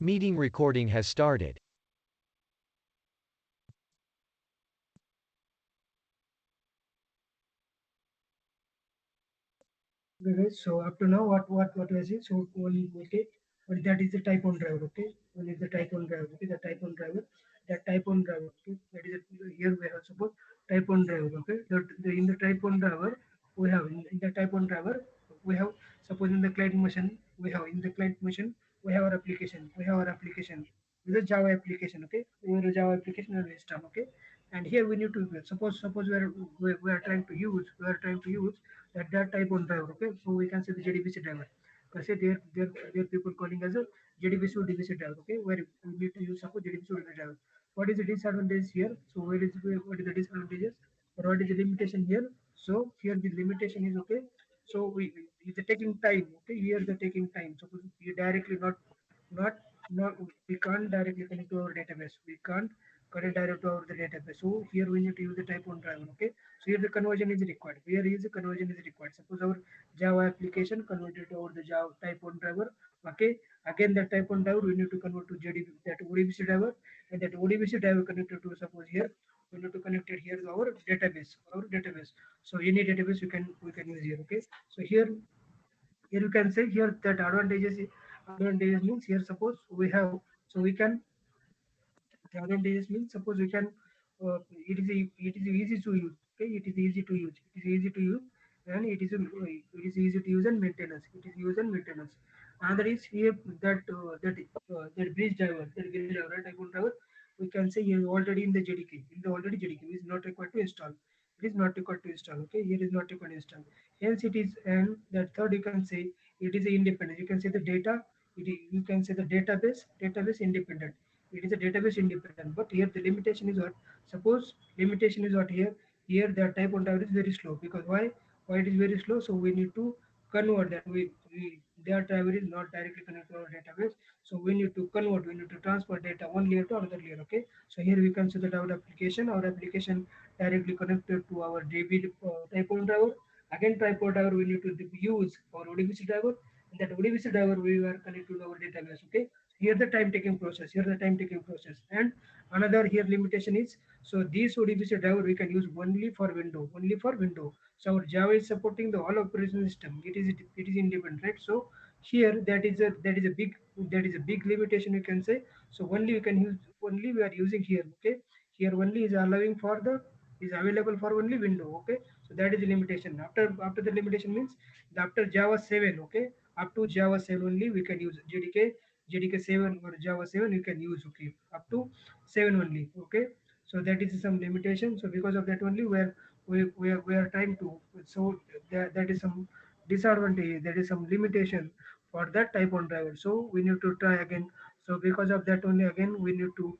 Meeting recording has started. Okay, guys. So up to now, what was it? So one okay, but that is the type on driver. Okay, one is the type on driver. Okay, the type on driver. That type on driver. Okay, that is here we have suppose type on driver. Okay, in the type on driver we have in the type on driver we have suppose in the client machine we have in the client machine we have our application. We have our application. This is Java application. Okay, we have a Java application and system. Okay, and here we need to suppose we are trying to use that type on driver. Okay, so we can say the JDBC driver. Say there people calling as a JDBC or DBC driver. Okay, where we need to use suppose JDBC or DBC driver. What is the disadvantage here? So what is the disadvantages or what is the limitation here? So here the limitation is okay. So we it's taking time. Okay, here the taking time. Suppose you directly not not we can't directly connect to our database. We can't connect direct to our the database. So here we need to use the type on driver. Okay. So here the conversion is required. Where is the conversion is required? Suppose our Java application converted to our the Java type on driver. Okay. Again that type on driver we need to convert to JDB that ODBC driver and that ODBC driver connected to suppose here we need to connect it here to our database. Our database. So any database we can use here. Okay. So here you can say here that advantages means here suppose we have so we can the advantages means suppose we can it is easy to use. Okay, it is easy to use. It is easy to use and it is easy to use and maintenance. It is use and maintenance. Another is here that bridge driver, right? Type driver, we can say here already in the JDK. In the already JDK is not required to install. It is not required to install. Okay, here is not required to install. Hence it is and that third you can say it is independent. You can say the data. You can say the database independent. It is a database independent, but here the limitation is what? Suppose limitation is what here? Here the type on driver is very slow because why it is very slow? So we need to convert that. We their driver is not directly connected to our database, so we need to convert. We need to transfer data one layer to another layer. Okay, so here we can see that our application directly connected to our DB type on driver. Again, type on driver we need to use our ODBC driver, and that ODBC driver we are connected to our database. Okay, here the time taking process and another here limitation is so this ODBC driver we can use only for window. So our Java is supporting the all operation system. It is independent, right? So here that is a big limitation you can say. So only we can use only we are using here. Okay, here only is allowing for the is available for only window. Okay, so that is the limitation. After the limitation means after Java 7. Okay, up to Java 7 only we can use JDK 7 or Java 7 you can use. Okay, up to 7 only. Okay, so that is some limitation. So because of that only we are trying to so that is some disadvantage. That is some limitation for that type on driver. So we need to try again. So because of that only again we need to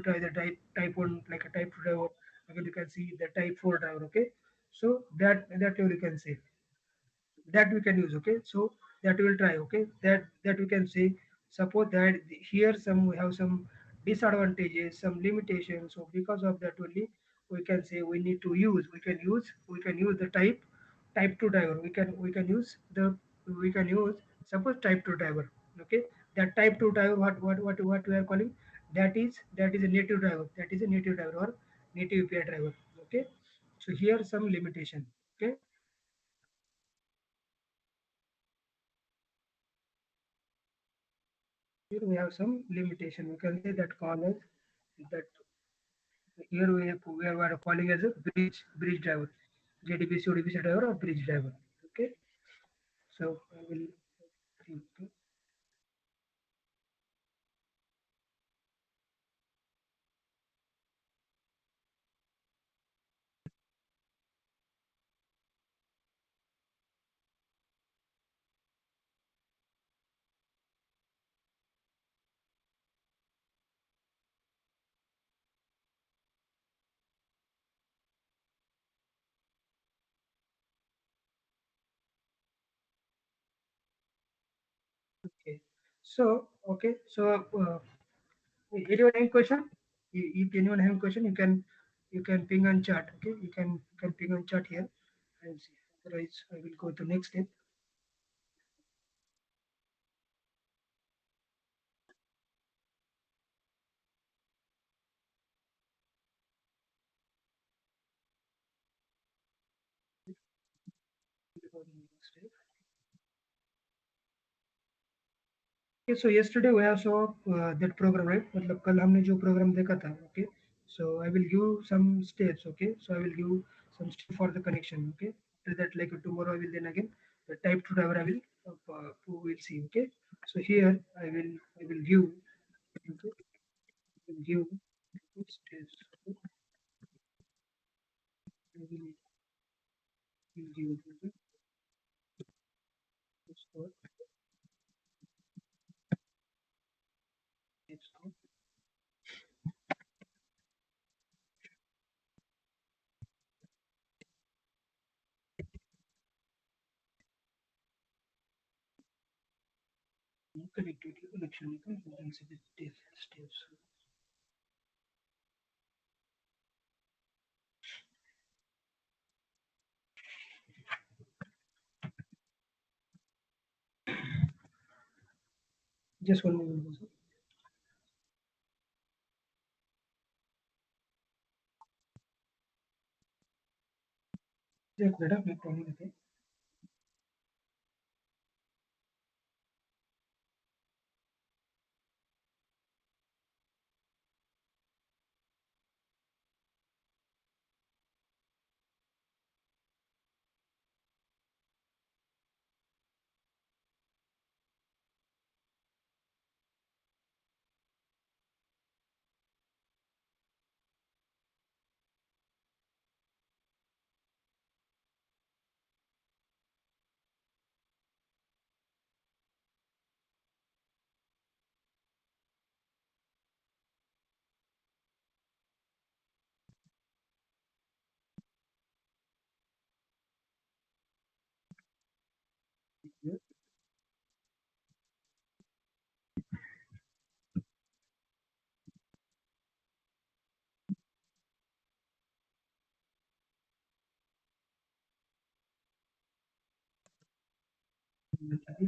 try the type on like a type driver. Again you can see the type 4 driver. Okay, so that you can say that we can use. Okay, so that we will try. Okay, that we can say suppose that here some we have some disadvantages, some limitations. So because of that only we can say we can use the type 2 driver. We can use the we can use suppose type 2 driver. Okay, that type 2 driver what we are calling that is a native driver. That is a native driver or native API driver. Okay, so here some limitation. Okay, here we have some limitation. We can say that call as that here we are calling as a bridge driver, JDBC ODBC driver or bridge driver. Okay, so I will. Okay. Okay. So anyone have question? If anyone have question, you can ping on chat. Okay, you can ping on chat here and see. Otherwise, I will go to next step. Okay, so yesterday we have saw that program, right? मतलब कल हमने जो program देखा था, okay? So I will give some steps, okay? So I will give some steps for the connection, okay? After that, like tomorrow, I will then again the type to driver I will see, okay? So here I will give, okay? I will give steps. Okay? I will give okay? Steps for steps for connectivity connection, okay? You can see the steps. Just 1 minute. एक minute मैं call करते हैं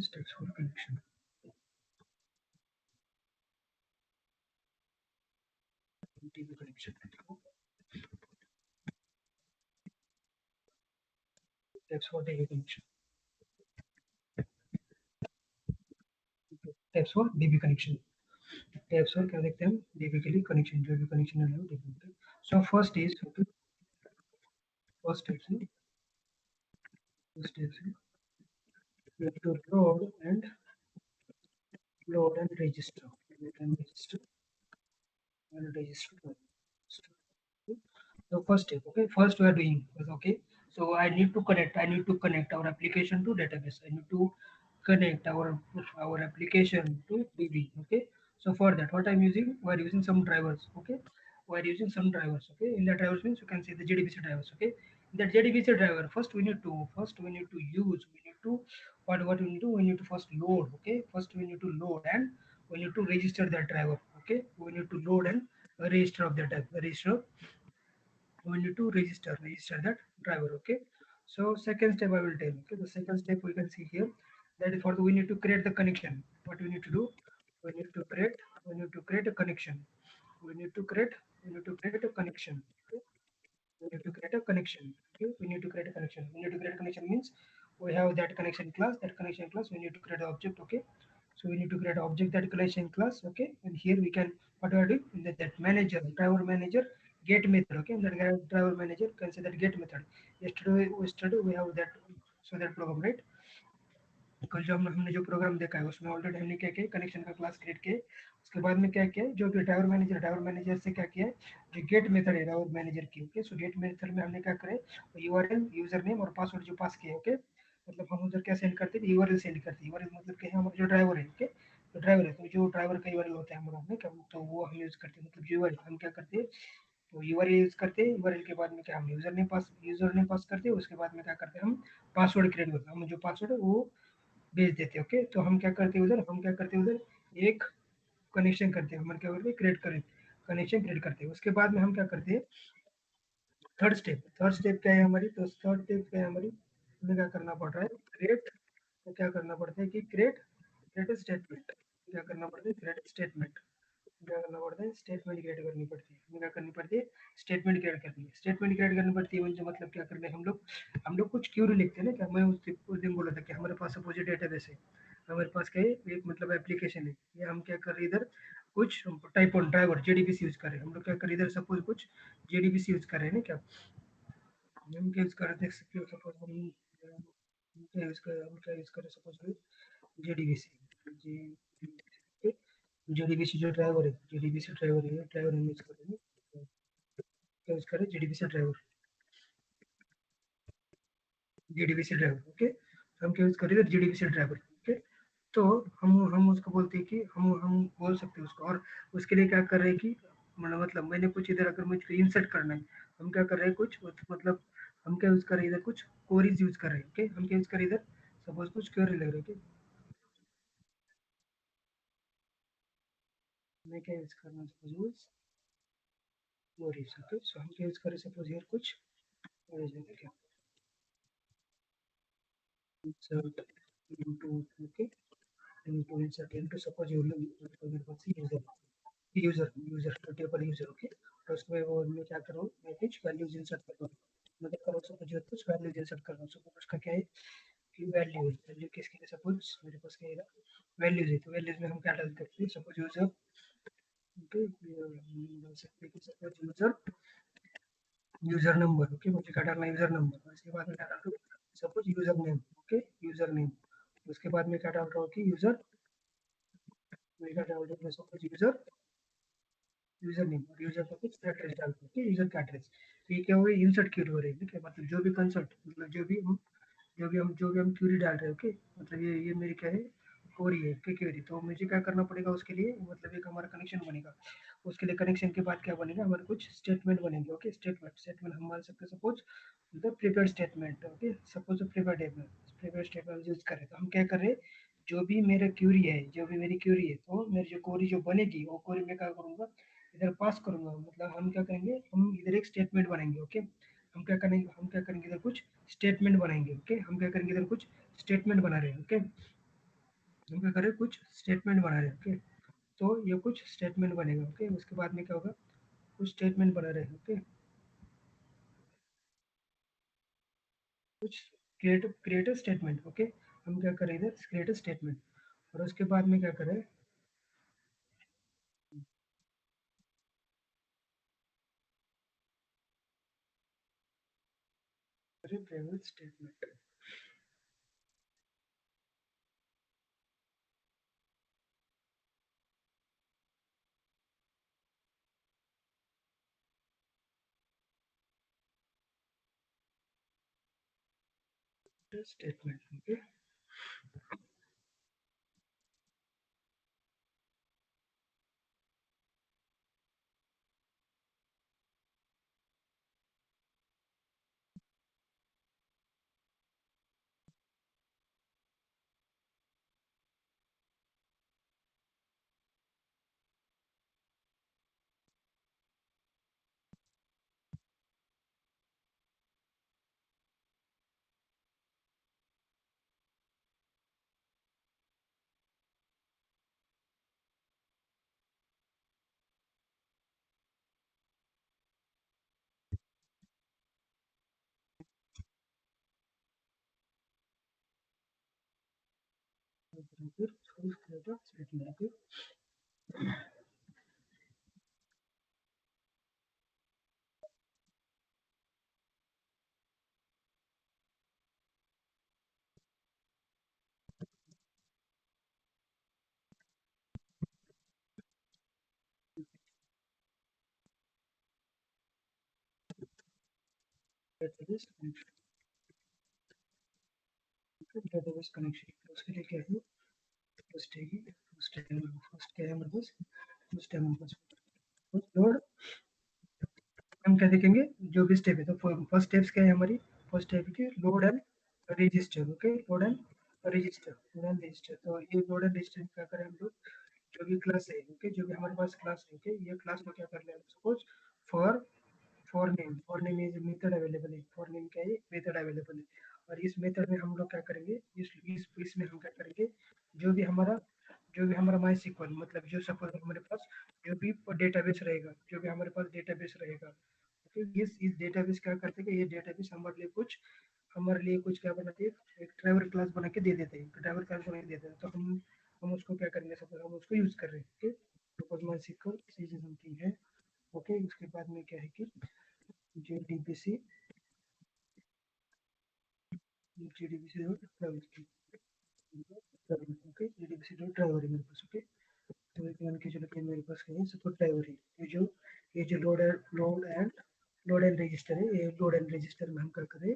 steps for connection. TV connection. Steps for TV connection. Steps for DB connection. Steps for connect them DB connection. DB connection allow DB. Okay. So first is okay. First steps. First steps. You have to load and register. Load and register and register. So first step, okay. First we are doing is okay. So I need to connect. I need to connect our application to database. I need to connect our application to DB. Okay. So for that, what I'm using, we are using some drivers. Okay. We are using some drivers. Okay. In the drivers means you can see the JDBC drivers. Okay. In that JDBC driver, first we need to use. We need to what we need to we need to first load. Okay. First we need to load and we need to register that driver. Okay. We need to load and register of that register we need to register that driver. Okay, so second step I will tell. Okay, the second step we can see here, that is for the we need to create the connection. What we need to do, we need to create a connection. We need to create a connection. Okay? We need to create a connection. Okay, we need to create a connection. We need to create a connection means we have that connection class. That connection class we need to create an object. Okay, so we need to create an object that connection class. Okay, and here we can what we are doing in that manager driver manager get method. Okay, and that driver manager can say that get method. Yesterday we have that, so that program, right? कल जो हमने जो programme देखा है उसमें already हमने क्या किया, कनेक्शन का क्लास क्रिएट किया। उसके बाद में क्या किया, जो भी ड्राइवर मैनेजर से क्या किया है, जो गेट मेथड है ड्राइवर मैनेजर की। ओके, सो गेट मेथड में हमने क्या करे, यूआरएल यूजर नेम और पासवर्ड जो पास किया। ओके, मतलब हम उधर क्या सेंड करते हैं, यूआरएल सेंड करते हैं। यूआरएल मतलब क्या है, हमारा जो ड्राइवर है। ओके, तो ड्राइवर है, तो जो ड्राइवर का यूआरएल होता है हमारा में क्या, तो वो हम यूज करते हैं। मतलब यूआरएल हम क्या करते हैं, तो यूआरएल यूज करते हैं। यूआरएल के बाद में क्या, हम यूजर नेम पास करते हैं। उसके बाद में क्या करते हैं, हम पासवर्ड क्रिएट करते हैं। हम जो पासवर्ड है वो भेज देते हैं। ओके, तो हम क्या करते हैं उधर एक कनेक्शन करते हैं। हम क्या करते हैं, कनेक्शन क्रिएट करते हैं। उसके बाद में हम क्या करते हैं, थर्ड स्टेप क्या है हमारी, तो थर्ड स्टेप क्या है हमारी, हमें क्या करना पड़ रहा है, क्रिएट। तो क्या करना पड़ता है कि क्रिएट क्रिएट स्टेटमेंट। क्या करना पड़ता है, क्रिएट स्टेटमेंट। क्या करना पड़ता है, स्टेटमेंट क्रिएट करनी पड़ती है। हमें क्या करनी पड़ती है, स्टेटमेंट क्रिएट करनी है। स्टेटमेंट क्रिएट करनी पड़ती है मुझे, मतलब क्या करना है, हम लोग कुछ क्यूरी लिखते हैं ना। क्या मैं उस दिन बोला था कि हमारे पास सपोज डेटाबेस है, हमारे पास क्या है, एक मतलब एप्लीकेशन है, या हम क्या कर रहे हैं इधर, कुछ type on driver JDBC use कर रहे हैं। हम लोग क्या कर रहे हैं इधर, सपोज कुछ जेडीबीसी यूज कर रहे हैं ना। क्या हम क्या यूज कर रहे, देख सकते हो, सपोज हम क्या यूज कर रहे हैं, हम क्या यूज कर रहे हैं, सपोज जेडीबीसी जी, जेडीबीसी जो ड्राइवर है, जेडीबीसी ड्राइवर है, ड्राइवर हम यूज कर रहे हैं। क्या यूज कर रहे हैं, JDBC driver, JDBC driver. Okay, हम क्या यूज कर रहे हैं, जेडीबीसी ड्राइवर। ओके, तो हम उसको बोलते हैं कि हम बोल सकते हैं उसको। और उसके लिए क्या कर रहे हैं कि मतलब मैंने कुछ इधर अगर मुझको इंसर्ट करना है, हम क्या कर रहे हैं कुछ मतलब हम क्या यूज कर रहे हैं इधर, कुछ कोरीज यूज कर रहे हैं। ओके, हम क्या यूज कर रहे हैं इधर, सपोज कुछ क्वेरी लग रहा है। मैं क्या यूज करना, सपोज कोरीज। ओके, सो हम क्या यूज कर रहे हैं, सपोज हियर कुछ क्या insert into, okay, into insert into, suppose you मेरे पास यूजर तो टेबल यूजर। ओके, तो उसमें वो मैं क्या कर रहा हूँ, मैं कुछ वैल्यूज इंसर्ट कर रहा हूँ। मतलब करो सपोज कुछ वैल्यूज इंसर्ट कर रहा हूँ। सपोज उसका क्या है कि वैल्यू है, वैल्यू किसके लिए, सपोज मेरे पास क्या है, वैल्यूज है। तो वैल्यूज में हम क्या डाल सकते हैं, सपोज यूजर। ओके, डाल सकते हैं कि suppose user, user number. Okay, मुझे क्या डालना है, यूजर नंबर। उसके बाद में क्या डाल रहा हूँ, suppose user name. Okay, user name. उसके बाद में क्या डाल रहा हूँ कि यूजर, मैं क्या डाल रहा हूँ, सपोज यूजर, यूजर नेम और यूजर का कुछ एड्रेस डालते हैं, यूजर का एड्रेस। तो ये क्या हुआ, इंसर्ट क्यूरी हो रही है। ठीक है, मतलब जो भी कंसर्ट, मतलब जो भी हम क्यूरी डाल रहे हैं। ओके, मतलब ये मेरी क्या है, क्वेरी है, ओके क्वेरी। तो मुझे क्या करना पड़ेगा उसके लिए, मतलब एक हमारा कनेक्शन बनेगा। उसके लिए कनेक्शन के बाद क्या बनेगा, हमारे कुछ स्टेटमेंट बनेंगे। ओके, स्टेटमेंट हम मान सकते हैं, सपोज मतलब prepare statement. Okay, suppose prepare statement use करें, तो हम क्या कर रहे हैं, जो भी मेरा क्यूरी है, जो भी मेरी क्यूरी है, तो मेरी जो क्वेरी जो बनेगी, वो क्वेरी मैं क्या करूंगा, इधर पास करूंगा। मतलब हम क्या करेंगे, हम इधर एक स्टेटमेंट बनाएंगे। ओके, हम क्या करेंगे इधर कुछ स्टेटमेंट बनाएंगे। ओके, हम क्या करेंगे इधर कुछ स्टेटमेंट बना रहे हैं। ओके, हम क्या करें, कुछ स्टेटमेंट बना रहे हैं। ओके, तो ये कुछ स्टेटमेंट बनेगा। ओके, उसके बाद में क्या होगा, कुछ स्टेटमेंट बना रहे हैं। ओके, कुछ क्रिएटिव स्टेटमेंट। ओके, हम क्या करें इधर क्रिएटिव स्टेटमेंट, और उसके बाद में क्या करें, प्राइवेट स्टेटमेंट, स्टेटमेंट। ओके, फिर creative statement. Database connection, database connection उसके लिए क्या है, फर्स्ट है, फर्स्ट क्या है हमारे पास, फर्स्ट है हमारे पास लोड। हम क्या देखेंगे, जो भी स्टेप है, तो फर्स्ट स्टेप्स क्या है हमारी, फर्स्ट स्टेप की load and register. Okay, load and register. तो ये लोड एंड रजिस्टर क्या करें हम लोग, जो भी क्लास है। ओके, जो भी हमारे पास क्लास है। ओके, ये क्लास में क्या कर ले, suppose for for name is method available है। फॉर नेम क्या है, मेथड अवेलेबल है। और इस मेथड में हम लोग क्या करेंगे, इसमें हम क्या करेंगे, जो भी हमारा जो भी हमारा माई SQL मतलब जो सपोज हमारे पास जो भी डेटाबेस रहेगा, जो भी हमारे पास डेटाबेस रहेगा, ओके, इस डेटाबेस क्या करते हैं कि ये डेटाबेस हमारे लिए कुछ क्या बनाते हैं, एक ड्राइवर क्लास बना के दे देते हैं, तो ड्राइवर क्लास बना के दे देते हैं, तो हम उसको क्या करेंगे, सपोज हम उसको यूज कर रहे हैं, okay, suppose my SQL something है, ओके, उसके बाद में क्या है कि JDBC JDBC dot driver, okay, JDBC dot driver है मेरे पास, ओके, तो एक मान के चलो कि मेरे पास कहीं सपोज ड्राइवर है, ये जो लोड एंड रजिस्टर है, ये लोड एंड रजिस्टर में हम क्या करें,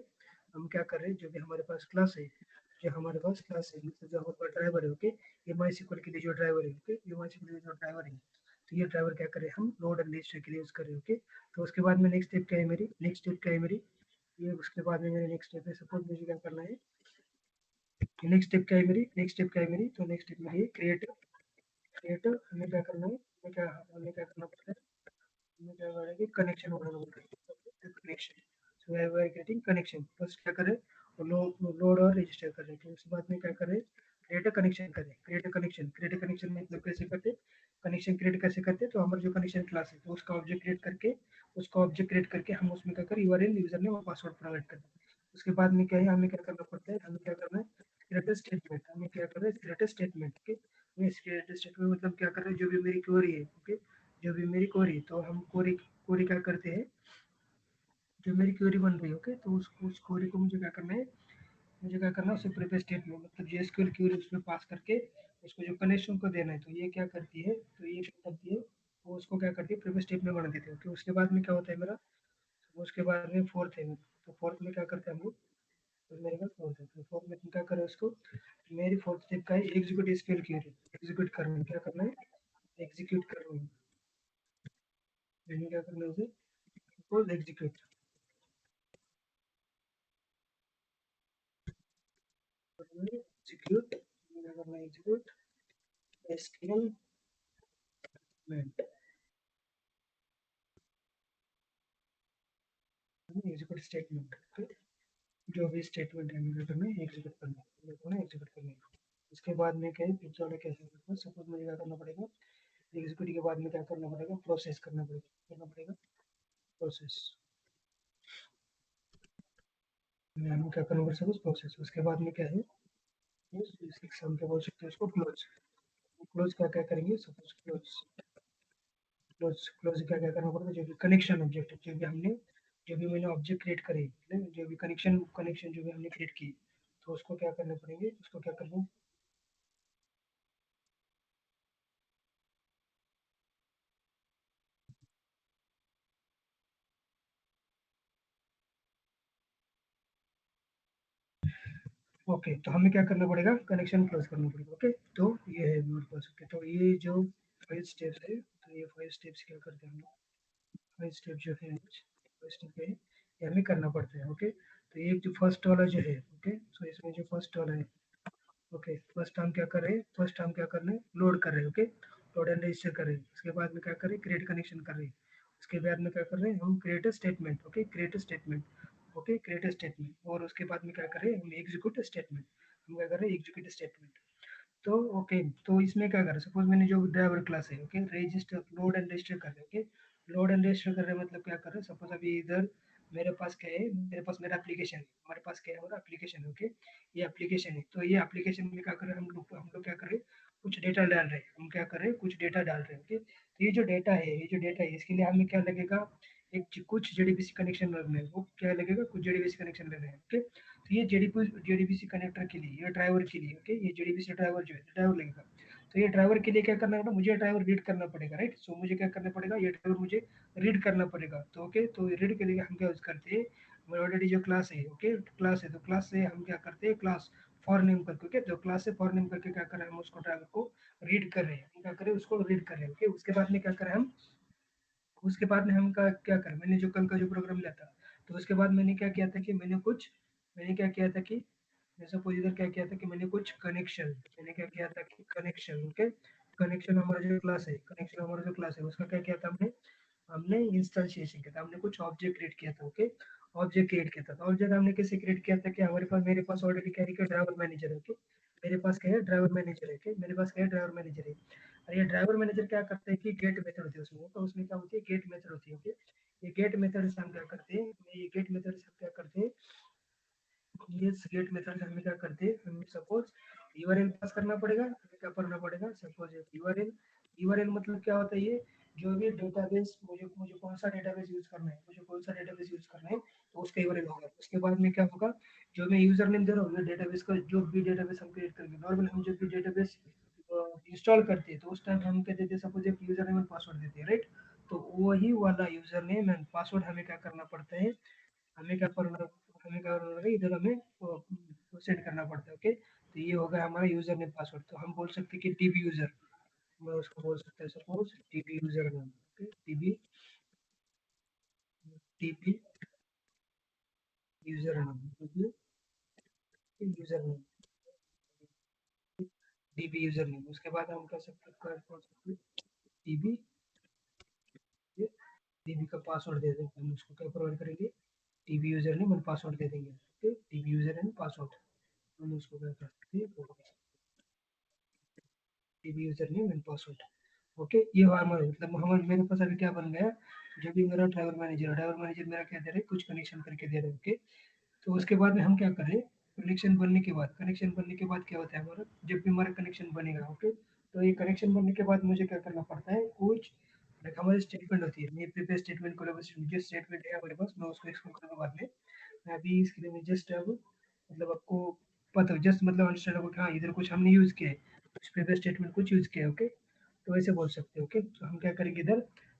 हम क्या कर रहे हैं, जो भी हमारे पास क्लास है, जो हमारे पास क्लास है मतलब जो हमारे पास ड्राइवर है, ओके, ये माई SQL के लिए जो ड्राइवर है, ओके, ये माई SQL के लिए जो ड्राइवर है, तो ये ड्राइवर क्या करें, हम लोड एंड रजिस्टर के लिए यूज करें, ओके, तो उसके बाद में ये उसके बाद में मेरी नेक्स्ट स्टेप है, सपोज मुझे क्या करना है, तो नेक्स्ट स्टेप मेरी क्रिएट हमें क्या करना है, हमें क्या करना पड़ता है, हमें क्या करना है कि कनेक्शन बनाना पड़ता है, connection, so we are creating connection, first क्या करें, लोड और रजिस्टर करें, फिर उसके बाद में क्या करें, क्रिएट अ कनेक्शन मतलब कैसे करते, कनेक्शन क्रिएट कैसे करते, तो हमारा जो कनेक्शन क्लास है, तो उसका ऑब्जेक्ट क्रिएट करके हम उसमें क्या करें, यूआरएल यूजर नेम और पासवर्ड प्रोवाइड करते हैं, उसके बाद में क्या है, हमें क्या करना पड़ता है, हमें क्या करना है, create statement, okay, create statement मतलब क्या कर रहे हैं, जो भी मेरी क्वेरी है, ओके, जो भी मेरी क्वेरी, तो हम क्वेरी क्या करते हैं, जो मेरी क्वेरी बन रही है, ओके, तो उस क्वेरी को मुझे क्या करना है, उसे प्रिपेयर स्टेटमेंट मतलब जेएसक्यूएल क्वेरी उसमें पास करके उसको जो कनेक्शन को देना है, तो ये क्या करती है, वो उसको क्या करती है, प्रिपेयर स्टेटमेंट बना देती है, ओके, उसके बाद में क्या होता है मेरा, तो उसके बाद में फोर्थ है मेरा, तो फोर्थ में क्या करते हैं हम लोग, तो मेरे पास फोर्थ है, तो फोर्थ में तुम क्या करो उसको, मेरी फोर्थ स्टेप का है एग्जीक्यूट एसक्यूएल क्वेरी, एग्जीक्यूट करना है, क्या करना है, एग्जीक्यूट करना है, मैंने क्या करना है उसे, एग्जीक्यूट एग्जीक्यूट क्या करना है, एग्जीक्यूट एसक्यूएल एग्जीक्यूट स्टेटमेंट, जो भी स्टेटमेंट है मुझे करना है, एग्जीक्यूट करना है, उसके बाद में क्या है, फिर वाला कैसे करना है, सपोज मुझे क्या करना पड़ेगा, एग्जीक्यूट के बाद में क्या करना पड़ेगा, प्रोसेस करना पड़ेगा प्रोसेस, मैं हमें क्या करना पड़ेगा, सपोज प्रोसेस, उसके बाद में क्या है, इस एग्जाम के बोल सकते हैं उसको क्लोज, क्लोज क्या क्या करेंगे, सपोज क्लोज क्या क्या करना पड़ेगा, जो भी कनेक्शन ऑब्जेक्ट जो भी मैंने ऑब्जेक्ट क्रिएट करे, जो भी कनेक्शन जो भी हमने क्रिएट की, तो उसको क्या करने पड़ेंगे, उसको क्या करना, ओके, तो हमें क्या करना पड़ेगा, कनेक्शन क्लोज करना पड़ेगा, ओके, तो ये है हमारे पास, ओके, तो ये जो 5 स्टेप्स है, तो ये 5 स्टेप्स क्या करते हैं हम लोग, 5 स्टेप जो है, 5 स्टेप है, ये हमें करना पड़ता है, ओके, तो ये जो फर्स्ट वाला जो है, ओके, तो इसमें जो फर्स्ट वाला है, ओके, फर्स्ट हम क्या कर रहे हैं, लोड कर रहे हैं, ओके, लोड एंड रजिस्टर कर रहे हैं, उसके बाद में क्या कर रहे हैं, क्रिएट कनेक्शन कर रहे हैं, उसके बाद में क्या कर रहे हैं, हम create statement, okay, create statement, और उसके बाद में क्या कर रहे हैं, हम एग्जीक्यूट स्टेटमेंट, हम क्या कर रहे हैं, एग्जीक्यूट स्टेटमेंट, तो ओके, तो इसमें क्या करें, सपोज मैंने जो ड्राइवर क्लास है, okay, register load and register कर रहे हैं, ओके, लोड एंड रजिस्टर कर रहे हैं मतलब क्या कर रहे हैं, सपोज अभी इधर मेरे पास क्या है, मेरे पास मेरा एप्लीकेशन है, हमारे पास क्या है, हमारा एप्लीकेशन है, ओके, ये एप्लीकेशन है, तो ये एप्लीकेशन में क्या कर रहे हैं, हम लोग क्या कर रहे हैं, कुछ डेटा डाल रहे हैं, हम क्या कर रहे हैं, कुछ डेटा डाल रहे हैं, ओके, तो ये जो डेटा है इसके लिए हमें क्या लगेगा, कुछ जेडीबीसी कनेक्शन लगना है, वो क्या लगेगा, कुछ जेडीबीसी कनेक्शन लगना है, ओके, तो ये जेडीबीसी कनेक्टर के लिए, ये ड्राइवर के लिए, ओके, ये जेडीबीसी ड्राइवर जो है ड्राइवर लगेगा, तो ये ड्राइवर के लिए क्या करना है, मुझे ड्राइवर रीड करना पड़ेगा, राइट, सो मुझे क्या करना पड़ेगा, ये ड्राइवर मुझे रीड करना पड़ेगा, तो ओके, तो रीड के लिए हम क्या यूज करते हैं, हमारे ऑलरेडी जो क्लास है, ओके, क्लास है, तो क्लास से हम क्या करते हैं, क्लास फॉर नेम करके, ओके, तो क्लास से फॉर नेम करके क्या करें, हम उसको ड्राइवर को रीड कर रहे हैं, हम क्या करें, उसको रीड कर रहे हैं, ओके, उसके बाद में हम क्या करें, मैंने जो कल का जो प्रोग्राम लिया था, तो उसके बाद मैंने क्या किया था कि जैसे सपोज इधर क्या किया था कि मैंने क्या किया था कि कनेक्शन, ओके, कनेक्शन हमारा जो क्लास है उसका क्या किया था, हमने हमने इंस्टॉलेशन किया था, हमने कुछ ऑब्जेक्ट क्रिएट किया था, ओके, ऑब्जेक्ट क्रिएट किया था। ऑब्जेक्ट हमने कैसे क्रिएट किया था कि हमारे पास मेरे पास ऑलरेडी क्या है, ड्राइवर मैनेजर है। मेरे पास क्या है, ड्राइवर मैनेजर है। मेरे पास क्या है, ड्राइवर मैनेजर है। और ये ड्राइवर मैनेजर क्या करते हैं कि गेट मेथड होती है उसमें, तो उसमें क्या होती है, गेट मेथड होती है। ये गेट मेथड से हम क्या करते हैं, ये गेट मेथड से हम क्या करते हैं, ये गेट मेथड हमें क्या करते हैं, हमें सपोज यूआरएल पास करना पड़ेगा। हमें क्या करना पड़ेगा, सपोज यूआरएल। यूआरएल मतलब क्या होता है, ये जो भी डेटाबेस, मुझे मुझे कौन सा डेटाबेस यूज करना है, मुझे कौन सा डेटाबेस यूज करना है, तो उसका यूआरएल होगा। उसके बाद में क्या होगा, जो मैं यूजर नेम दे रहा हूँ डेटाबेस का, जो भी डेटाबेस हम क्रिएट करेंगे, नॉर्मल हम जो भी डेटाबेस इंस्टॉल करते हैं, तो उस टाइम हम क्या देते हैं, सपोज एक यूजर नेम एंड पासवर्ड देते हैं, राइट। तो वही वाला यूजर नेम एंड पासवर्ड हमें क्या करना पड़ता है, हमें क्या करना हमें क्या करना है, इधर हमें सेट करना पड़ता है। ओके, तो ये होगा हमारा यूजर नेम पासवर्ड। तो हम बोल सकते हैं कि टीबी यूजर, मैं उसको बोल सकता है suppose TB user name. Okay, TB TB user name, TB user name, TB user name. उसके बाद हम कर सकते हैं टीबी, टीबी का पासवर्ड दे देंगे। हम उसको क्या प्रोवाइड करेंगे, टीबी यूजर नेम और पासवर्ड दे देंगे। Okay, TB user name password, हम उसको क्या कर सकते हैं, TB user name and password. Okay, ये हुआ हमारा, मतलब हमारे मेरे पास अभी क्या बन गया, जो भी मेरा ड्राइवर मैनेजर मेरा क्या दे रहे हैं, कुछ कनेक्शन करके दे रहे हैं। ओके, तो उसके बाद में हम क्या करें, कनेक्शन बनने के बाद क्या होता है हमारा, जब भी हमारा कनेक्शन बनेगा, ओके, तो ये कनेक्शन बनने के बाद मुझे क्या करना पड़ता है, कुछ लाइक हमारी स्टेटमेंट होती है। मैं प्रीपेयर स्टेटमेंट कोलेबोरेशन जो स्टेटमेंट है हमारे पास, मैं उसको एक्सप्लेन करूंगा बाद में। मैं अभी इसके लिए मैं जस्ट अब मतलब आपको पता हो, जस्ट मतलब अंडरस्टैंड हो कि हाँ इधर कुछ हमने यूज किया है, कुछ प्रीपेयर स्टेटमेंट कुछ यूज किया है। ओके, तो ऐसे बोल सकते हैं। ओके, तो हम क्या करेंगे, इधर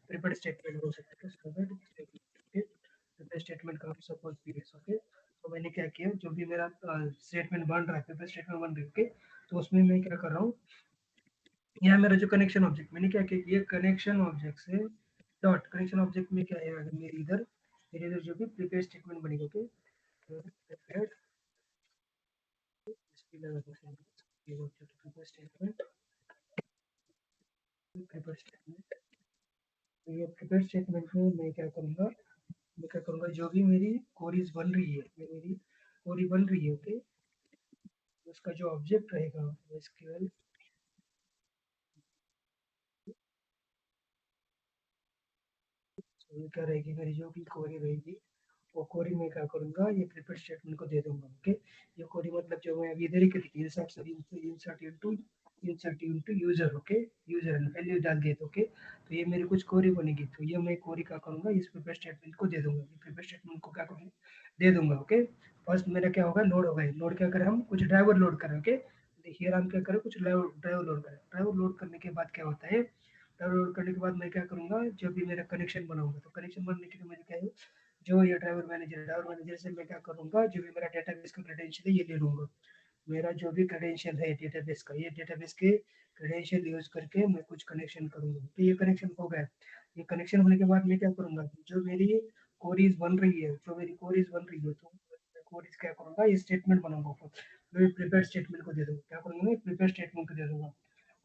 प्रीपेयर स्टेटमेंट बोल सकते हैं, प्रीपेयर स्टेटमेंट का हम सपोज पीएस। ओके, तो मैंने क्या किया, जो भी मेरा स्टेटमेंट बन रहा है, प्रीपेयर स्टेटमेंट बन रही है, ओके, तो उसमें मैं क्या कर रहा हूँ, यहाँ मेरा जो कनेक्शन ऑब्जेक्ट मैंने क्या किया, ये कनेक्शन ऑब्जेक्ट से डॉट कनेक्शन ऑब्जेक्ट में क्या है, अगर मेरे इधर जो भी प्रीपेयर स्टेटमेंट बनेगा, okay, prepare statement, prepare statement, तो ये प्रीपेयर स्टेटमेंट में मैं क्या करूँगा, जो भी मेरी कोरीज बन रही है, मेरी कोरी बन रही है, ओके, उसका जो ऑब्जेक्ट रहेगा एसक्यूएल, तो ये क्या रहेगी, मेरी जो भी कोरी रहेगी, वो कोरी मैं क्या करूँगा, ये प्रीपेयर स्टेटमेंट को दे दूंगा। ओके, ये कोरी मतलब जो मैं अभी इधर ही करी थी, insert into user. Okay, user value डाल दिए, तो ओके, तो ये मेरी कुछ कोरी बनेगी, तो ये मैं कोरी क्या करूँगा, इस प्रीपेयर स्टेटमेंट को दे दूंगा। ये प्रीपेयर स्टेटमेंट को क्या करूँगा, दे दूंगा। ओके, फर्स्ट मेरा क्या होगा, लोड होगा। लोड क्या करें, हम कुछ ड्राइवर लोड करें। ओके, देखिए हम क्या करें, कुछ ड्राइवर लोड करें। ड्राइवर लोड करने के बाद क्या होता है, डाउनलोड करने के बाद मैं क्या करूँगा, जब भी मेरा कनेक्शन बनाऊंगा, तो कनेक्शन बनने के लिए मुझे क्या है, जो ये ड्राइवर मैनेजर से मैं क्या करूँगा, जो भी मेरा डेटाबेस का क्रेडेंशियल है ये ले लूँगा। मेरा जो भी क्रेडेंशियल है डेटाबेस का, ये डेटाबेस के क्रेडेंशियल यूज करके मैं कुछ कनेक्शन करूँगा। तो ये कनेक्शन हो गया। ये कनेक्शन होने के बाद मैं क्या करूँगा, जो मेरी कोरीज बन रही है, तो कोरीज क्या करूँगा, ये स्टेटमेंट बनाऊंगा ऊपर, मैं प्रिपेयर स्टेटमेंट को दे दूँगा। क्या करूँगा, प्रिपेयर स्टेटमेंट को दे दूँगा।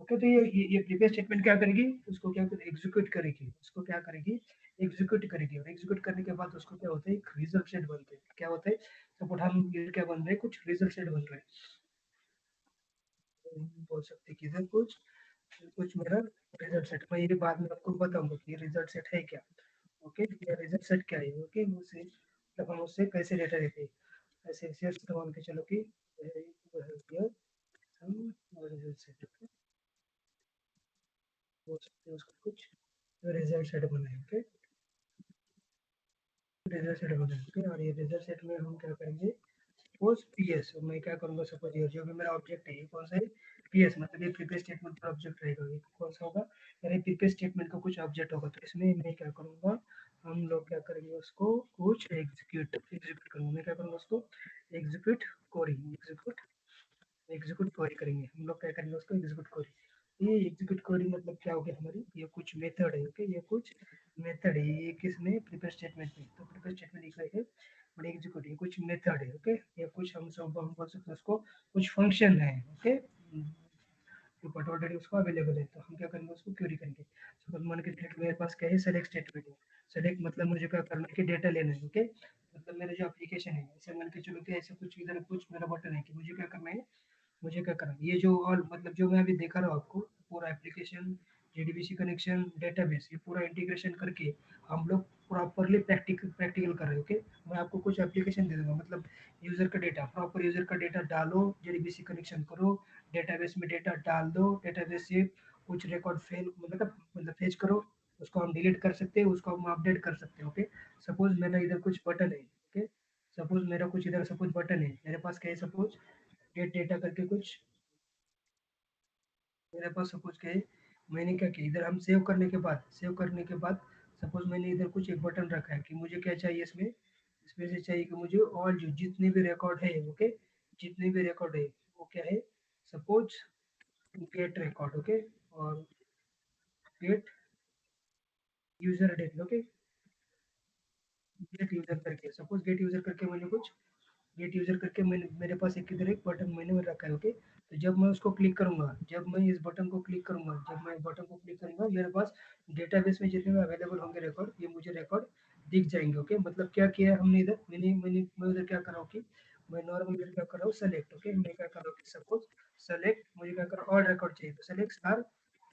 ओके, तो ये प्रीपेयर स्टेटमेंट क्या करेगी, उसको क्या करेगी, एग्जीक्यूट करेगी, उसको क्या करेगी, एग्जीक्यूट करेगी। और एग्जीक्यूट करने के बाद उसको क्या होता है, एक रिजल्ट सेट बनते हैं। क्या होता है, सपोर्ट हम ये क्या बन रहे हैं, कुछ रिजल्ट सेट बन रहे हैं, तो हम बोल सकते हैं कि इधर कुछ कुछ मेरा रिजल्ट सेट, मैं ये बाद में आपको बताऊंगा कि रिजल्ट सेट है क्या। ओके, ये रिजल्ट सेट क्या है। ओके, उससे मतलब हम उससे कैसे डेटा लेते हैं, ऐसे ऐसे तो मान के चलो कि हम रिजल्ट सेट बोल सकते हैं, उसको कुछ रिजल्ट सेट बनाए। ओके, रिजल्ट सेट बनाएंगे, और ये रिजल्ट सेट में हम क्या करेंगे, सपोज पीएस मैं क्या करूंगा, सपोज ये जो भी मेरा ऑब्जेक्ट है, ये कौन सा है, पीएस मतलब ये प्रीपेयर स्टेटमेंट का ऑब्जेक्ट रहेगा। ये कौन सा होगा, यानी प्रीपेयर स्टेटमेंट का कुछ ऑब्जेक्ट होगा, तो इसमें मैं क्या करूंगा, हम लोग क्या करेंगे, उसको कुछ एग्जीक्यूट करूंगा। मैं क्या करूंगा, उसको एग्जीक्यूट कोरी एग्जीक्यूट एग्जीक्यूट क्वेरी करेंगे। हम लोग क्या करेंगे, उसको एग्जीक्यूट क्वेरी। ये एग्जीक्यूट क्वेरी मतलब क्या होगी हमारी, ये कुछ मेथड है। ओके, ये कुछ मेथड है, ये किसमें, प्रिपेयर स्टेटमेंट में। तो प्रिपेयर स्टेटमेंट लिख रहे हैं बट एग्जीक्यूट, ये कुछ मेथड है। ओके, ये कुछ हम बोल सकते हैं उसको, कुछ फंक्शन है। ओके, बट ऑलरेडी उसको अवेलेबल है, तो हम क्या करेंगे, उसको क्वेरी करेंगे। सपोज मान के चलिए मेरे पास क्या है, सेलेक्ट स्टेटमेंट है। सेलेक्ट मतलब मुझे क्या करना है कि डेटा लेना है, ओके। मतलब मेरा जो एप्लीकेशन है, ऐसे मान के चलो कि ऐसे कुछ इधर कुछ मेरा बटन है कि मुझे क्या करना है, मुझे क्या करना है, ये जो ऑल मतलब जो मैं अभी दिखा रहा हूँ आपको, पूरा एप्लीकेशन, जेडीबीसी कनेक्शन, डेटाबेस, ये पूरा इंटीग्रेशन करके हम लोग प्रॉपरली प्रैक्टिकल कर रहे हैं, ओके। मैं आपको कुछ एप्लीकेशन दे दूंगा, मतलब यूजर का डेटा, प्रॉपर यूजर का डेटा डालो, जेडीबीसी कनेक्शन करो, डेटाबेस में डेटा डाल दो, डेटाबेस से कुछ रिकॉर्ड फेल मतलब फेच करो, उसको हम डिलीट कर सकते हैं, उसको हम अपडेट कर सकते हैं, ओके। सपोज मेरा इधर कुछ बटन है, ओके। सपोज मेरा कुछ इधर सपोज बटन है, मेरे पास क्या है, सपोज गेट डेटा करके कुछ मेरे पास सपोज क्या है, मैंने क्या किया, इधर हम सेव करने के बाद सपोज मैंने इधर कुछ एक बटन रखा है कि मुझे क्या चाहिए इसमें, इसमें से चाहिए कि मुझे ऑल जो जितने भी रिकॉर्ड है, ओके, जितने भी रिकॉर्ड है वो क्या है, सपोज गेट रिकॉर्ड, ओके, और get user date, okay, get user करके सपोज गेट यूजर करके मैंने कुछ गेट यूजर करके मैंने मेरे पास एक इधर एक बटन मैंने में रखा है, ओके। तो जब मैं उसको क्लिक करूंगा, जब मैं इस बटन को क्लिक करूंगा, जब मैं बटन को क्लिक करूंगा, मेरे पास डेटाबेस में जितने भी अवेलेबल होंगे रिकॉर्ड, ये मुझे रिकॉर्ड दिख जाएंगे, ओके। मतलब क्या किया है हमने इधर, मैं उधर क्या कर रहा हूँ कि मैं नॉर्मल इधर क्या कर रहा हूँ, सेलेक्ट, ओके। मैं क्या कर रहा हूँ कि सपोज सेलेक्ट, मुझे क्या कर रहा हूँ, ऑल रिकॉर्ड चाहिए, तो select star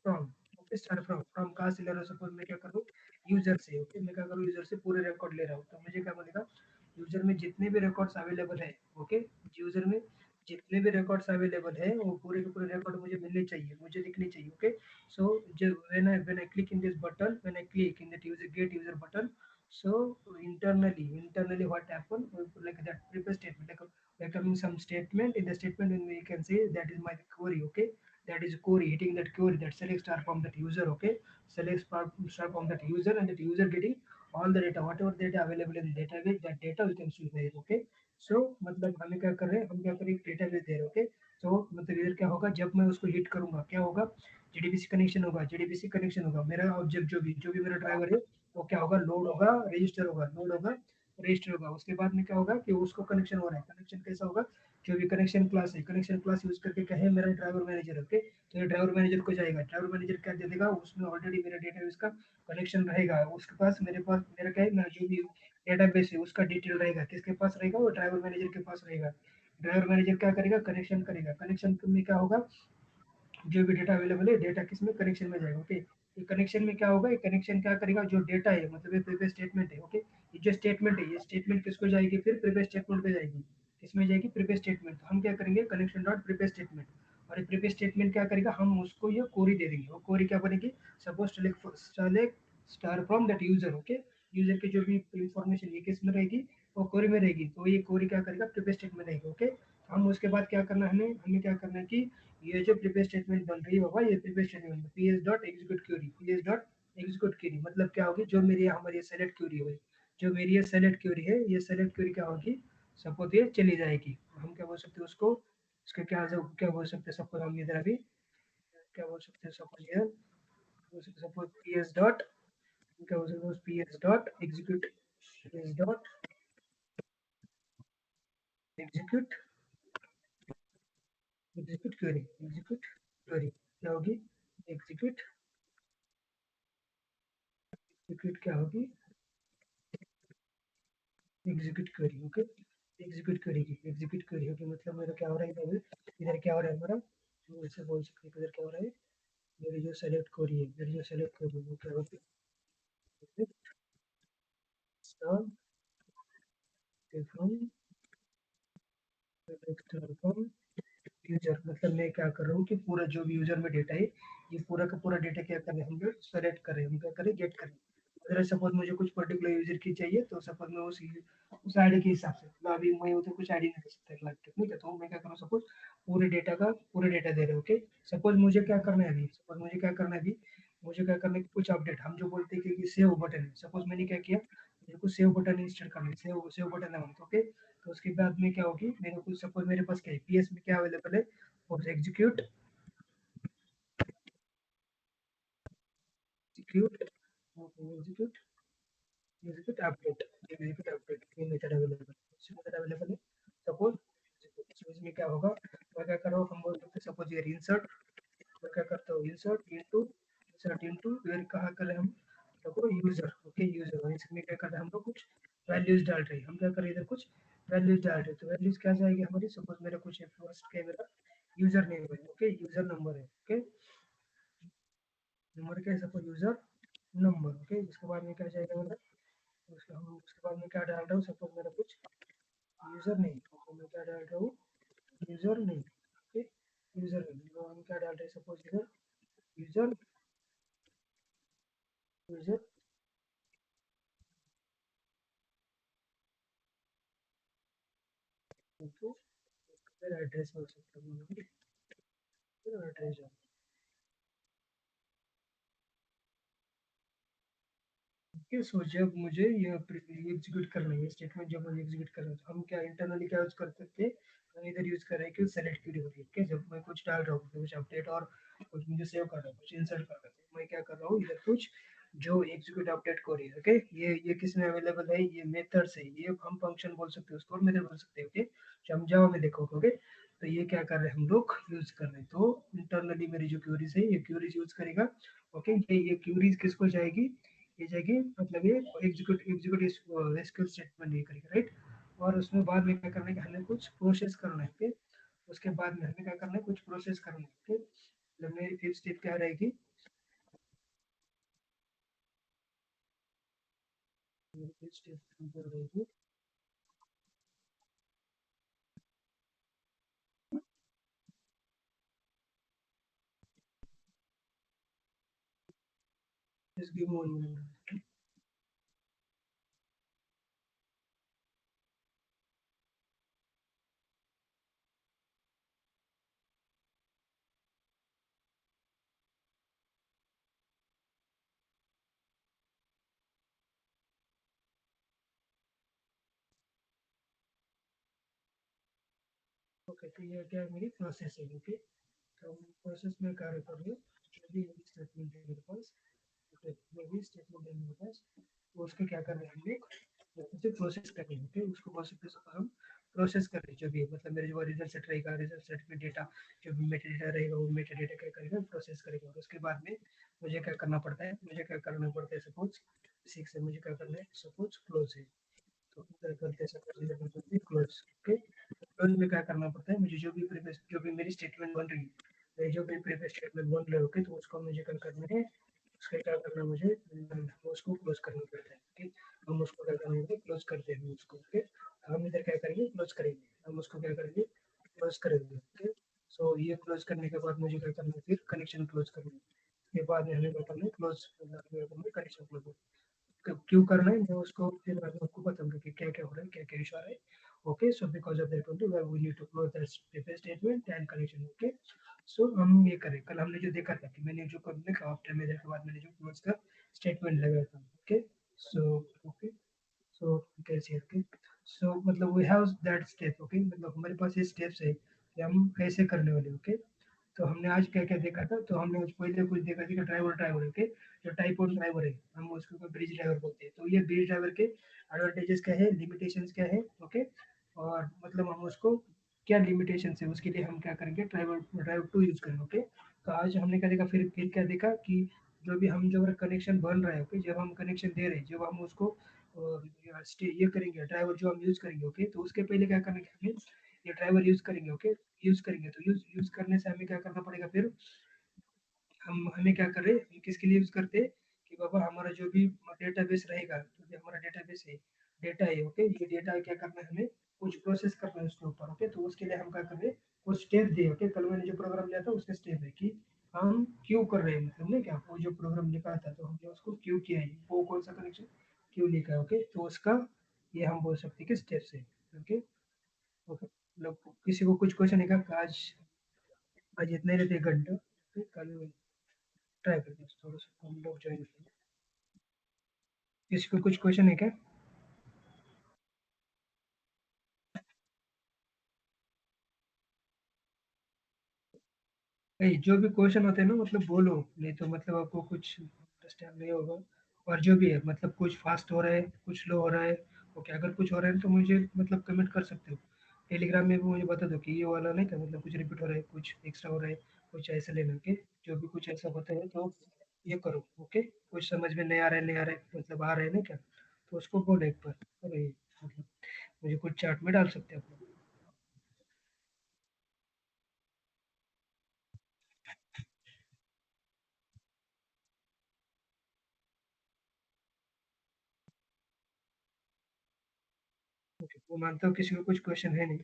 from, okay, star from, from कहाँ से ले रहा हूँ, सपोज मैं क्या कर रहा हूँ, यूजर से, ओके। मैं क्या करूँ, यूजर से पूरे रिकॉर्ड ले रहा हूँ, तो मुझे क्या मिलेगा, यूजर में जितने भी रिकॉर्ड्स अवेलेबल है, ओके, यूजर में जितने भी रिकॉर्ड्स अवेलेबल है वो पूरे के पूरे रिकॉर्ड मुझे मिलने चाहिए, मुझे दिखने चाहिए, ओके। सो जब when I click in this button, when I click in that user gate user button, so internally what happen, like that previous statement, like we're coming some statement, in the statement when we can say that is my query, okay, that is query, hitting that query, that select star from that user, okay, select star from that user, and that user getting all the data, whatever data available in the database, that data we can see there, okay। सो मतलब हमें क्या कर रहे हैं, हम क्या करें, database दे रहे हैं, ओके। सो मतलब इधर क्या होगा, जब मैं उसको हिट करूंगा क्या होगा, जेडीबीसी कनेक्शन होगा, जेडीबीसी कनेक्शन होगा, मेरा ऑब्जेक्ट जो भी मेरा ड्राइवर है वो क्या होगा, लोड होगा, रजिस्टर होगा, लोड होगा, रजिस्टर होगा। उसके बाद में क्या होगा कि उसको कनेक्शन हो रहा है, कनेक्शन कैसा होगा, जो भी कनेक्शन क्लास है, कनेक्शन क्लास यूज करके क्या है, मेरा ड्राइवर मैनेजर, ओके। तो ये ड्राइवर मैनेजर को जाएगा, ड्राइवर मैनेजर क्या दे देगा, उसमें ऑलरेडी मेरा डेटाबेस का कनेक्शन रहेगा, उसके पास मेरे पास मेरा क्या है, मेरा जो भी डेटाबेस है उसका डिटेल रहेगा, किसके पास रहेगा, वो ड्राइवर मैनेजर के पास रहेगा। ड्राइवर मैनेजर क्या करेगा, कनेक्शन करेगा, कनेक्शन में क्या होगा, जो भी डेटा अवेलेबल है, डेटा किस में कनेक्शन में जाएगा, ओके। ये कनेक्शन में क्या होगा, ये कनेक्शन क्या करेगा, जो डेटा है मतलब ये प्रीवियस स्टेटमेंट है, ओके। ये जो स्टेटमेंट है, ये स्टेटमेंट किसको जाएगी, फिर प्रीवियस स्टेटमेंट पे जाएगी, किसमें जाएगी, प्रीवियस स्टेटमेंट। तो हम क्या करेंगे, कनेक्शन डॉट प्रीवियस स्टेटमेंट, और ये प्रीवियस स्टेटमेंट क्या करेगा, हम उसको ये कोरी दे देंगे, वो कोरी क्या बनेगी, suppose select star from that user, okay. User की जो भी इंफॉर्मेशन ये किस में रहेगी, वो कोरी में रहेगी, तो ये कोरी क्या करेगा, प्रीवियस स्टेटमेंट रहेगी, ओके। हम उसके बाद क्या करना है, हमें हमें क्या करना है कि ये जो प्रीवियस स्टेटमेंट बन रही है बाबा, ये previous statement PS dot execute query, PS dot execute query मतलब क्या होगी, जो मेरी हमारी सेलेक्ट क्यूरी हुई, जो मेरी ये सेलेक्ट क्यूरी है, ये सेलेक्ट क्यूरी क्या होगी, सपोज ये चली जाएगी, हम क्या बोल सकते हैं उसको, इसका क्या बोल सकते हैं, सपोज हम इधर अभी क्या बोल सकते हैं, सपोज ये बोल सकते सपोज पीएस डॉट, क्या बोल सकते हैं, PS dot execute, PS dot execute, execute query, execute query क्या होगी, एग्जीक्यूट, एग्जीक्यूट क्या होगी, execute query, okay. Execute query होगी, मतलब मेरा क्या हो रहा है इधर, इधर क्या हो रहा है हमारा, जैसे बोल सकते हैं इधर क्या हो रहा है, मेरी जो सेलेक्ट क्वेरी है, मेरी जो सेलेक्ट क्वेरी है वो क्या होगी, स्टार फ्रॉम यूजर, मतलब मैं क्या कर रहा हूँ कि पूरा जो भी यूजर में डेटा है, ये पूरा का पूरा डेटा क्या करें, हम लोग सेलेक्ट करें, हम क्या करें, गेट करें। अगर सपोज मुझे कुछ पर्टिकुलर यूजर की चाहिए, तो सपोज मैं उस आईडी के हिसाब से, मतलब अभी मैं उधर कुछ आईडी नहीं दे सकता लाइक, ठीक है। तो मैं क्या करूँ, सपोज पूरे डेटा दे रहे हैं, ओके। सपोज मुझे क्या करना है अभी, सपोज मुझे क्या करना है अभी, मुझे क्या करना है कि कुछ अपडेट, हम जो बोलते हैं कि सेव बटन है, सपोज मैंने क्या किया, मेरे को सेव बटन इंस्टॉल करना है, सेव बटन है, ओके। तो उसके बाद में क्या होगी, मेरे को सपोज मेरे पास क्या है, पीएस में क्या अवेलेबल है, और execute, execute, execute, execute update, execute update, ये मेथड अवेलेबल है, कौन मेथड अवेलेबल है, सपोज इसमें क्या होगा, मैं क्या कर रहा हूँ, हम बोल सकते सपोज ये इंसर्ट, मैं क्या करता हूँ, insert into, insert into where कहाँ कर रहे हैं हम, देखो यूजर, ओके यूजर, और इसमें क्या कर रहे हैं हम लोग कुछ वैल्यूज डाल रहे हैं, हम क्या कर रहे हैं इधर कुछ वैल्यूज डाल रहे हैं, तो वैल्यूज क्या जाएगी हमारी, सपोज मेरा कुछ फर्स्ट क्या है मेरा यूजर नेम है, ओके यूजर नंबर है, ओके नंबर क्या है सपोज यूजर नंबर, ओके उसके बाद में क्या जाएगा मेरा, उसके बाद में क्या डाल रहा हूँ, सपोज मेरा कुछ यूजर नेम, तो मैं क्या डाल रहा हूँ user name, okay user name, तो हम क्या डाल रहे हैं सपोज इधर यूजर यूजर तो फिर एड्रेस हो सकता है, फिर एड्रेस ओके। सो जब मुझे ये एग्जीक्यूट करना है स्टेटमेंट, जब मुझे एग्जीक्यूट करना है तो हम क्या इंटरनली क्या यूज कर सकते हैं, हम इधर यूज कर रहे हैं कि सेलेक्ट क्वेरी होती है, ओके जब मैं कुछ डाल रहा हूँ कुछ अपडेट और कुछ मुझे सेव करना है कुछ इंसर्ट करना है, तो मैं क्या कर रहा हूँ इधर कुछ जो एग्जीक्यूट अपडेट क्वेरी है, ओके ये किस में अवेलेबल है, ये मेथड से, ये हम फंक्शन बोल सकते हैं उसको और मेथड बोल सकते हैं, ओके जो हम जावा में देखोगे, ओके तो ये क्या कर रहे हैं हम लोग यूज कर रहे हैं, तो इंटरनली मेरी जो क्वेरीज है ये क्वेरीज यूज करेगा, ओके ये क्वेरीज किसको जाएगी, ये जाएगी मतलब ये एग्जीक्यूट एग्जीक्यूट एसक्यूएल स्टेटमेंट ये करेगा, राइट और उसमें बाद में क्या करना है कि हमें कुछ प्रोसेस करना है, ओके उसके बाद में हमें क्या करना है कुछ प्रोसेस करना है, ओके मतलब मेरी फिफ्थ स्टेप क्या रहेगी, मेरी फिफ्थ स्टेप रहेगी just give me 1 minute. Okay तो ये क्या है मेरी प्रोसेस है, ओके तो प्रोसेस में कार्य कर रही हूँ, जो भी स्टेटमेंट है मेरे पास, जो भी स्टेटमेंट है मेरे पास, तो उसको क्या कर रहे हैं हम लोग उसे प्रोसेस कर रहे हैं, ओके उसको बहुत सकते हम प्रोसेस कर रहे हैं, जो भी है मतलब मेरे जो रिजल्ट सेट रहेगा रिजल्ट सेट में डेटा जो भी मेटा डेटा रहेगा वो मेटा डेटा क्या करेगा प्रोसेस करेगा, और उसके बाद में मुझे क्या करना पड़ता है, मुझे क्या करना पड़ता है सपोज सिक्स से मुझे क्या करना है सपोज क्लोज है, तो इधर करते सपोज क्लोज, ओके क्लोज में क्या करना पड़ता है, मुझे जो भी प्रीवियस जो भी मेरी स्टेटमेंट बन रही है, मेरी जो भी प्रीवियस स्टेटमेंट बन रही है, ओके तो उसको मुझे क्या करना है, उसका क्या करना है मुझे उसको क्लोज करना पड़ता है, ओके हम उसको क्या करेंगे क्लोज करते हैं उसको, ओके हम इधर क्या करेंगे क्लोज करेंगे, हम उसको क्या करेंगे क्लोज करेंगे, ओके सो ये क्लोज करने के बाद मुझे क्या करना है फिर कनेक्शन क्लोज करना है, के बाद में हमें क्या करना है क्लोज कनेक्शन क्लोज क्यों करना है मैं उसको फिर मैं आपको बताऊंगा कि क्या क्या हो रहा है क्या क्या इशू आ रहा है, okay so because of that only we need to close that statement and connection, okay so हम ये करें कल हमने जो देखा था कि मैंने जो करने का आफ्टर मेजर के बाद मैंने जो क्लोज का स्टेटमेंट लगाया था, ओके सो ओके सो कैसे ओके सो मतलब we have that step, okay मतलब हमारे पास ये स्टेप्स है कि हम कैसे करने वाले, ओके तो हमने आज क्या क्या देखा था, तो हमने आज पहले कुछ देखा था कि ड्राइवर ड्राइवर है, जो टाइप ऑफ ड्राइवर है हम उसको ब्रिज ड्राइवर बोलते हैं, तो ये ब्रिज ड्राइवर के एडवांटेजेस क्या है लिमिटेशंस क्या है, ओके और मतलब हम उसको क्या लिमिटेशन है उसके लिए हम क्या करेंगे ड्राइवर ड्राइव टू यूज करेंगे, ओके तो आज हमने क्या देखा फिर क्या देखा कि जो भी हम जब कनेक्शन बन रहा है, ओके जब हम कनेक्शन दे रहे हैं जब हम उसको ये करेंगे ड्राइवर जो हम यूज करेंगे, ओके तो उसके पहले क्या करना है हमें ये ड्राइवर यूज करेंगे, ओके यूज करेंगे तो यूज यूज करने से हमें क्या करना पड़ेगा फिर हम हमें क्या कर रहे हैं हम किसके लिए यूज करते हैं कि बाबा हमारा जो भी डेटाबेस रहेगा जो भी हमारा डेटाबेस है डेटा है, ओके ये डेटा क्या करना है हमें कुछ प्रोसेस करना है उसके ऊपर, ओके तो उसके लिए हम क्या कर रहे हैं कुछ स्टेप दिए, ओके कल मैंने जो प्रोग्राम लिया था उसके स्टेप है कि हम क्यों कर रहे हैं मतलब नहीं क्या वो जो प्रोग्राम लिखा था तो हमने उसको क्यों किया है वो कौन सा कनेक्शन क्यों लिखा है, ओके तो उसका ये हम बोल सकते हैं कि स्टेप्स है, ओके ओके मतलब किसी को कुछ क्वेश्चन है क्या आज आज इतने रहते एक घंटा फिर कल ट्राई करते हैं थोड़ा सा हम लोग ज्वाइन करें, किसी को कुछ क्वेश्चन है क्या, नहीं जो भी क्वेश्चन होते हैं ना मतलब बोलो नहीं तो मतलब आपको कुछ अंडरस्टैंड नहीं होगा, और जो भी है मतलब कुछ फास्ट हो रहा है कुछ स्लो हो रहा है, ओके अगर कुछ हो रहा है तो मुझे मतलब कमेंट कर सकते हो, टेलीग्राम में भी मुझे बता दो कि ये वाला नहीं था मतलब कुछ रिपीट हो रहा है कुछ एक्स्ट्रा हो रहा है कुछ ऐसा लेना, ओके जो भी कुछ ऐसा होता है तो ये करो, ओके कुछ समझ में नहीं आ रहा है, नहीं आ रहा है, मतलब आ रहा है ना क्या, तो उसको बोल एक बार, अरे मतलब मुझे कुछ चार्ट में डाल सकते हैं आप लोग। ओके, वो मानता हूँ किसी को कुछ क्वेश्चन है नहीं।